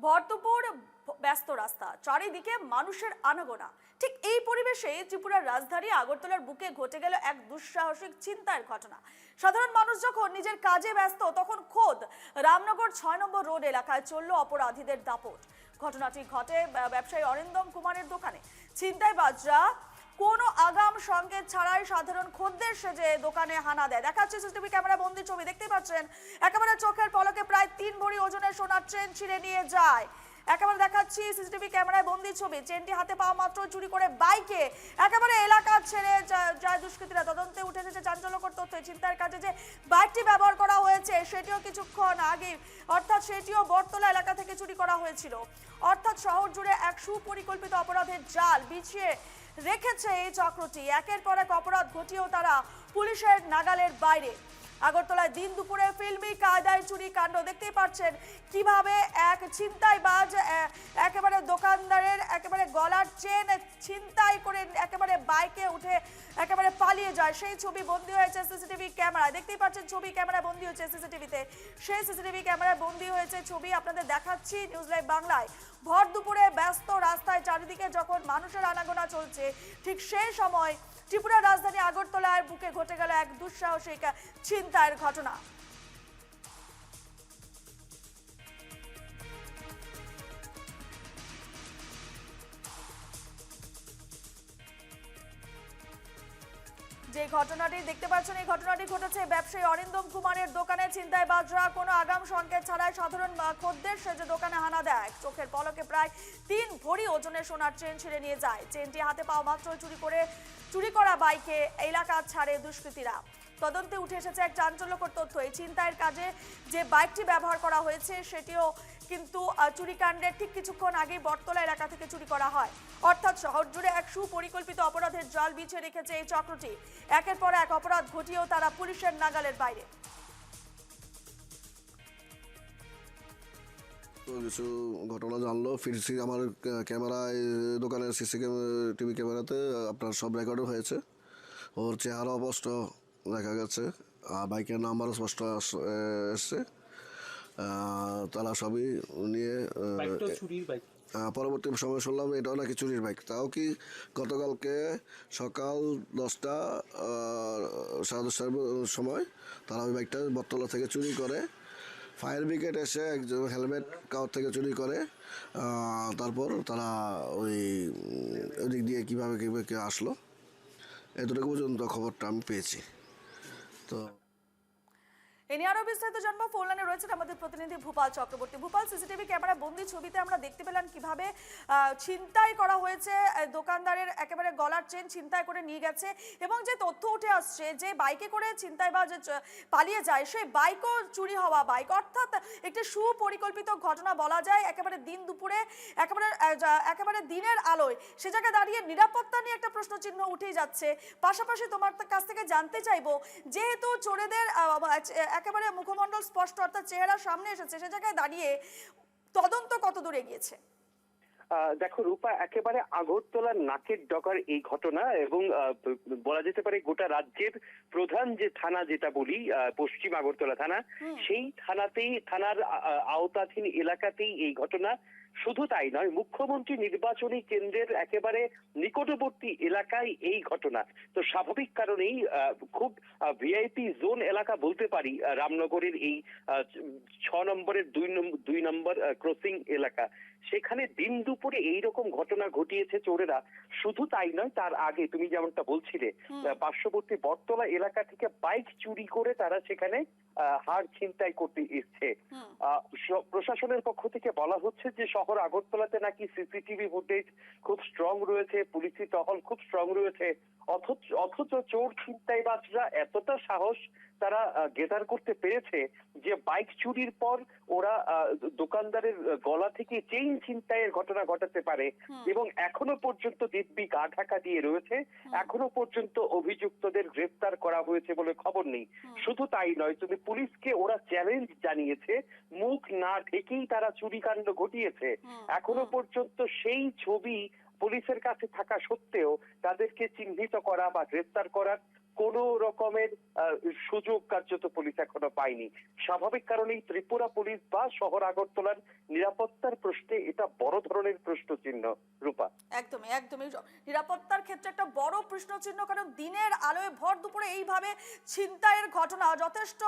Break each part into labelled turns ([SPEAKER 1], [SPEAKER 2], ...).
[SPEAKER 1] ভরদুপুর ব্যস্ত রাস্তা, চারিদিকে মানুষের আনাগোনা। ঠিক এই পরিবেশে ত্রিপুরার রাজধানী আগরতলার বুকে ঘটে গেল এক দুঃসাহসিক ছিনতাইয়ের ঘটনা। সাধারণ মানুষ যখন নিজের কাজে ব্যস্ত, তখন খোদ রামনগর ৬ নম্বর রোড এলাকায় চলল অপরাধীদের দাপট। ঘটনাটি ঘটে ব্যবসায়ী অরিন্দম কুমারের দোকানে। ছিনতাইবাজরা কোনো আগাম সংকেত ছাড়াই সাধারণ খদ্দের সেজে দোকানে হানা দেয়। দেখাচ্ছে সিসিটিভি ক্যামেরা বন্দি ছবি, দেখতেই পাচ্ছেন একেবারে চোখের পলকে প্রায় ৩ ভরি ওজনের সোনার চেন ছিঁড়ে নিয়ে যায়। একেবারে দেখাচ্ছি সিসিটিভি ক্যামেরায় বন্দি ছবি। চেনটি হাতে পাওয়া মাত্র চুরি করে বাইকে একেবারে এলাকা ছেড়ে যায় দুষ্কৃতীরা। তদন্তে উঠে এসেছে চাঞ্চল্যকর তথ্য। ছিনতাইয়ের কাজে যে বাইকটি ব্যবহার করা হয়েছে সেটিও কিছুক্ষণ আগে, অর্থাৎ সেটিও বটতলা এলাকা থেকে চুরি করা হয়েছিল। অর্থাৎ শহর জুড়ে এক সুপরিকল্পিত অপরাধের জাল বিছিয়ে রেখেছে এই চক্রটি। একের পর এক অপরাধ ঘটিয়েও তারা পুলিশের নাগালের বাইরে। আগরতলায় দিন দুপুরে ফিল্মি কায়দায় চুরি কাণ্ড। দেখতেই পাচ্ছেন কিভাবে এক ছিনতাইবাজ একেবারে দোকানদারের একেবারে গলার চেন ছিনতাই করে একেবারে বাইকে উঠে একেবারে পালিয়ে যায়। সেই ছবি বন্দী হয়েছে সিসিটিভি ক্যামেরায়। দেখতেই পাচ্ছেন ছবি ক্যামেরায় বন্দী হয়েছে সিসিটিভিতে। সেই সিসিটিভি ক্যামেরায় বন্দী হয়েছে ছবি আপনাদের দেখাচ্ছি নিউজ লাইভ বাংলায়। ভর দুপুরে ব্যস্ত রাস্তায় চারিদিকে যখন মানুষের আনাগোনা চলছে, ঠিক সেই সময় ত্রিপুরার রাজধানী আগরতলার বুকে ঘটে গেল এক দুঃসাহসিক ছিনতাইয়ের ঘটনা। যে ঘটনাটি দেখতে পাচ্ছেন, এই ঘটনাটি ঘটেছে ব্যবসায়ী অরিন্দম কুমারের দোকানে। ছিনতাইবাজরা কোনো আগাম সংকেত ছাড়াই সাধারণ খদ্দের সেজে দোকানে হানা দেয়। চোখের পলকে প্রায় ৩ ভরি ওজনের সোনার চেন ছিঁড়ে নিয়ে যায়। চেনটি হাতে পাওয়া মাত্র চুরি করা বাইকে এলাকা ছাড়ে দুষ্কৃতীরা। তদন্তে উঠে এসেছে এক চাঞ্চল্যকর তথ্য। এই ছিনতাইয়ের কাজে যে বাইকটি ব্যবহার করা হয়েছে সেটিও কিন্তু চুরিকাণ্ডের ঠিক কিছুক্ষণ আগেই বটতলা এলাকা থেকে চুরি করা হয়। অর্থাৎ শহর জুড়ে এক সুপরিকল্পিত অপরাধের জাল বিছিয়ে রেখেছে এই চক্রটি। একের পর এক অপরাধ ঘটিয়েও তারা পুলিশের নাগালের বাইরে।
[SPEAKER 2] কিছু ঘটনা জানলো, ফিরছি আমার ক্যামেরায়, দোকানের টিভি ক্যামেরাতে আপনার সব রেকর্ডও হয়েছে। ওর চেহারা স্পষ্ট দেখা গেছে, বাইকের নাম্বারও স্পষ্ট এসছে। তারা সবই নিয়ে পরবর্তী সময় শুনলাম এটাও নাকি চুরির বাইক। তাও কি গতকালকে সকাল 10টা 10:30টার সময় তারা ওই বাইকটা বটতলা থেকে চুরি করে। ফায়ার ব্রিগেড এসে একজন হেলমেট কাউর থেকে চুরি করে। তারপর তারা ওই দিক দিয়ে কীভাবে আসলো, এতটুকু পর্যন্ত খবরটা আমি পেয়েছি। তো
[SPEAKER 1] এ নিয়ে আরো বিস্তারিত জানবো। ফোন লাইনে রয়েছেন আমাদের প্রতিনিধি ভূপাল চক্রবর্তী। ভূপাল, সিসিটিভি ক্যামেরা বন্দি ছবিতে আমরা দেখতে পেলাম কিভাবে ছিনতাই করা হয়েছে। দোকানদারের একেবারে গলার চেন ছিনতাই করে নিয়ে গেছে, এবং যে তথ্য উঠে আসছে যে বাইকে করে ছিনতাইবাজ পালিয়ে যায় সেই বাইকও চুরি হওয়া বাইক। অর্থাৎ একটি সুপরিকল্পিত ঘটনা বলা যায়। একেবারে দিন দুপুরে একেবারে দিনের আলোয় সে জায়গায় দাঁড়িয়ে নিরাপত্তা নিয়ে একটা প্রশ্নচিহ্ন উঠেই যাচ্ছে। পাশাপাশি তোমার কাছ থেকে জানতে চাইবো, যেহেতু চোরেদের একেবারে মুখমণ্ডল স্পষ্ট, অর্থাৎ চেহারা সামনে এসেছে, সে জায়গায় দাঁড়িয়ে তদন্ত কত দূরে গিয়েছে?
[SPEAKER 3] দেখো রূপা, একেবারে আগরতলার নাকের ডগার এই ঘটনা, এবং বলা যেতে পারে গোটা রাজ্যের প্রধান যে থানা যেটা বলি পশ্চিম আগরতলা থানা, সেই থানার আওতাধীন এলাকাতেই এই ঘটনা। শুধু তাই নয়, মুখ্যমন্ত্রী নির্বাচনী কেন্দ্রের একেবারে নিকটবর্তী এলাকায় এই ঘটনা। তো স্বাভাবিক কারণেই খুব ভিআইপি জোন এলাকা বলতে পারি রামনগরের এই 6 নম্বরের 2 নম্বর ক্রসিং এলাকা। সেখানে দিন দুপুরে এইরকম ঘটনা ঘটিয়েছে চোরেরা। শুধু তাই নয়, তার আগে তুমি যেমনটা বলছিলে, পার্শ্ববর্তী বটতলা এলাকা থেকে বাইক চুরি করে তারা সেখানে হার ছিনতাই করতে এসছে। প্রশাসনের পক্ষ থেকে বলা হচ্ছে যে শহর আগরতলাতে নাকি সিসিটিভি ফুটেজ খুব স্ট্রং রয়েছে, পুলিশি টহল খুব স্ট্রং রয়েছে। অথচ চোর ছিনতাইবাজরা এতটা সাহস তারা গেদার করতে পেরেছে যে বাইক চুরির পর ওরা দোকানদারের গলা থেকে চেইন ছিনতাইয়ের ঘটনা ঘটাতে পারে, এবং এখনো পর্যন্ত দিব্যি গা ঢাকা দিয়ে রয়েছে। এখনো পর্যন্ত অভিযুক্তদের গ্রেফতার করা হয়েছে বলে খবর নেই। শুধু তাই নয়, তুমি পুলিশকে ওরা চ্যালেঞ্জ জানিয়েছে, মুখ না ঢেকেই তারা চুরিকাণ্ড ঘটিয়েছে। এখনো পর্যন্ত সেই ছবি পুলিশের কাছে থাকা সত্ত্বেও তাদেরকে চিহ্নিত করা বা গ্রেফতার করার কোনো রকমের সুযোগ কার্যত পুলিশ এখনো পায়নি। স্বাভাবিক কারণেই ত্রিপুরা পুলিশ বা শহর আগরতলার নিরাপত্তার প্রশ্নে এটা বড় ধরনের প্রশ্নচিহ্ন। রূপা,
[SPEAKER 1] একদমই একদমই নিরাপত্তার ক্ষেত্রে একটা বড় প্রশ্নচিহ্ন, কারণ দিনের আলোয় ভর দুপুরে এইভাবে ছিনতাইয়ের ঘটনা যথেষ্ট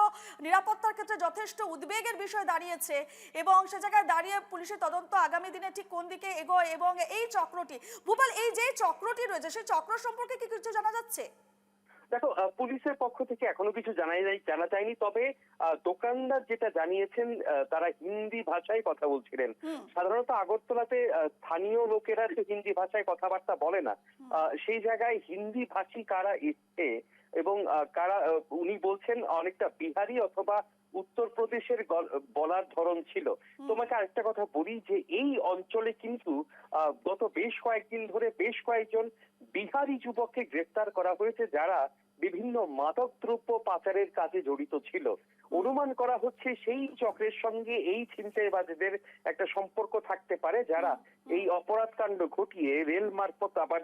[SPEAKER 1] নিরাপত্তার ক্ষেত্রে যথেষ্ট উদ্বেগের বিষয় দাঁড়িয়েছে এবং সে জায়গায় দাঁড়িয়ে পুলিশের তদন্ত আগামী দিনে ঠিক কোন দিকে এগোয় এবং এই চক্রটি, ভূপাল, এই যে চক্রটি রয়েছে সেই চক্র সম্পর্কে কি কিছু জানা যাচ্ছে?
[SPEAKER 3] দেখো, পুলিশের পক্ষ থেকে এখনো কিছু জানা যায়নি, তবে দোকানদার যেটা জানিয়েছেন তারা হিন্দি ভাষায় কথা বলছিলেন। সাধারণত আগরতলাতে স্থানীয় লোকেরা যে হিন্দি ভাষায় কথাবার্তা বলে না, সেই জায়গায় হিন্দি ভাষী কারা এসছে এবং কারা, উনি বলছেন অনেকটা বিহারি অথবা উত্তরপ্রদেশের বলার ধরন ছিল। তোমাকে আরেকটা কথা বলি যে এই অঞ্চলে কিন্তু গত বেশ কয়েকদিন ধরে বেশ কয়েকজন বিহারি যুবককে গ্রেফতার করা হয়েছে যারা বিভিন্ন মাদক দ্রব্য পাচারের কাজে জড়িত ছিল। অনুমান করা হচ্ছে সেই চক্রের সঙ্গে এই ছিনতাইবাজদের একটা সম্পর্ক থাকতে পারে, যারা এই অপরাধ কাণ্ড ঘটিয়ে রেল মারফত আবার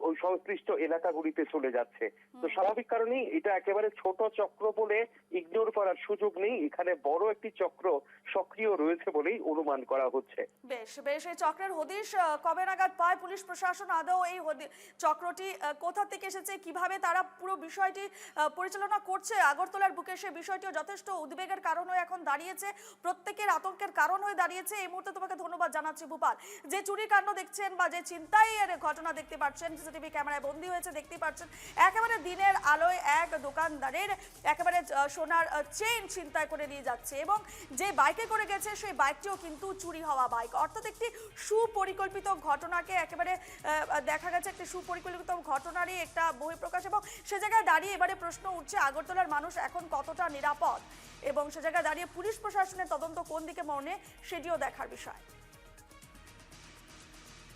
[SPEAKER 3] ওই সংশ্লিষ্ট এলাকাগুলিতে চলে যাচ্ছে। তো স্বাভাবিক কারণেই এটা একেবারে ছোট চক্র বলে ইগনোর করার সুযোগ নেই, এখানে বড় একটি চক্র সক্রিয় রয়েছে বলেই অনুমান করা হচ্ছে।
[SPEAKER 1] বেশ বেশ, এই চক্রের হদিশ কবে নাগাদ পায় পুলিশ প্রশাসন? আদৌ এই চক্রটি কোথা থেকে এসেছে, কিভাবে তারা পুরো বিষয়টি পরিচালনা করছে আগরতলার বুকে, সে বিষয়টিও যথেষ্ট উদ্বেগের কারণ হয়ে এখন দাঁড়িয়েছে, প্রত্যেকের আতঙ্কের কারণ হয়ে দাঁড়িয়েছে। এই মুহূর্তে তোমাকে ধন্যবাদ জানাচ্ছি ভূপাল। যে চুরি কাণ্ড দেখছেন বা যে ছিনতাইয়ের ঘটনা দেখতে পাচ্ছেন, সিসিটিভি ক্যামেরায় বন্দী হয়েছে দেখতেই পাচ্ছেন, একেবারে দিনের আলোয় এক দোকানদারের একেবারে সোনার চেইন ছিনতাই করে নিয়ে যাচ্ছে এবং যে বাইকে করে গেছে সেই বাইকটিও কিন্তু চুরি হওয়া বাইক। অর্থাৎ একটি সুপরিকল্পিত ঘটনাকে একেবারে দেখা গেছে, একটি সুপরিকল্পিত ঘটনারই একটা বহিঃপ্রকাশ এবং সে জায়গায় দাঁড়িয়ে এবারে প্রশ্ন উঠছে আগরতলার মানুষ এখন কতটা নিরাপদ এবং সে জায়গায় দাঁড়িয়ে পুলিশ প্রশাসনের তদন্ত কোন দিকে মনে, সেটিও দেখার বিষয়।